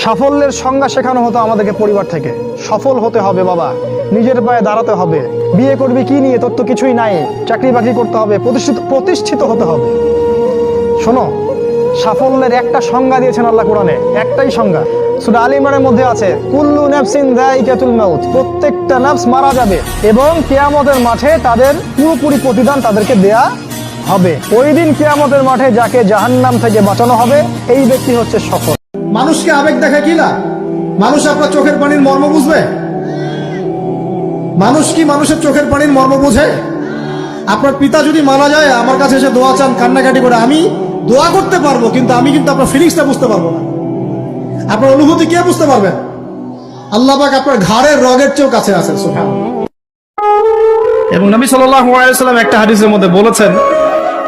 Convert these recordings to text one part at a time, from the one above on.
সাফল্যের সংজ্ঞা শেখানো হতো আমাদেরকে পরিবার থেকে। সফল হতে হবে বাবা, নিজের পায়ে দাঁড়াতে হবে, বিয়ে করবি কি নিয়ে, তোর তো কিছুই নাই, চাকরি বাকরি করতে হবে, প্রতিষ্ঠিত হতে হবে। শোনো, সাফল্যের একটা সংজ্ঞা দিয়েছেন আল্লাহ কোরআনে, একটাই সংজ্ঞা। সূরা আলে ইমরানের মধ্যে আছে, কুল্লু নাফসিন যায়িকাতুল মাউত, প্রত্যেকটা নফস মারা যাবে এবং কিয়ামতের মাঠে তাদের পুরোপুরি প্রতিদান তাদেরকে দেয়া হবে। ওই দিন কিয়ামতের মাঠে যাকে জাহান্নাম থেকে বাঁচানো হবে, এই ব্যক্তি হচ্ছে সফল। মানুষকে আবেগ দেখা কি না? মানুষ আপনার চোখের পানির মর্ম বুঝবে? মানুষ কি মানুষের চোখের পানির মর্ম বুঝে? আপনার পিতা যদি মারা যায়, আমার কাছে এসে দোয়া চান কান্নাকাটি করে, আমি দোয়া করতে পারবো, কিন্তু আমি কিন্তু আপনার ফিলিংসটা বুঝতে পারবো না। আপনার অনুভূতি কে বুঝতে পারবেন? আল্লাহ পাক আপনার ঘাড়ের রগের চেয়েও কাছে আছেন। সুবহানাল্লাহ। এবং নবী সাল্লাল্লাহু আলাইহি ওয়াসাল্লাম একটা হাদিসের মধ্যে বলেছেন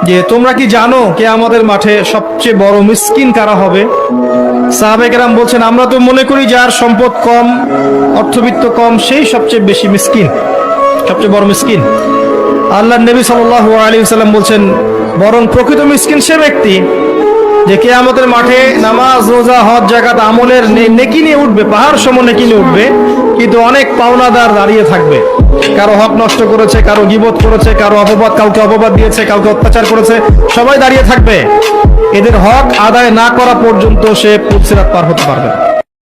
যে তোমরা কি জানো কিয়ামতের মাঠে সবচেয়ে বড় মিসকিন কারা হবে? সাহাবায়ে কেরাম বলছেন, আমরা তো মনে করি যার সম্পদ কম, অর্থবিত্ত কম, সেই সবচেয়ে বেশি মিসকিন, সবচেয়ে বড় মিসকিন। আল্লাহর নবী সাল্লাল্লাহু আলাইহি ওয়াসাল্লাম বলছেন, বরং প্রকৃত মিসকিন সে ব্যক্তি যে কিয়ামতের মাঠে নামাজ, রোজা, হজ, যাকাত আমলের নেকি নিয়ে উঠবে, পাহাড় সম নেকি নিয়ে উঠবে, কিন্তু অনেক পাওনাদার দাঁড়িয়ে থাকবে। কারো হক নষ্ট করেছে, কারো গীবত করেছে, কারো অপবাদ, কাউকে অপবাদ দিয়েছে, কাউকে অত্যাচার করেছে, সবাই দাঁড়িয়ে থাকবে। এদের হক আদায় না করা পর্যন্ত সে পুলসিরাত পার হতে পারবে না।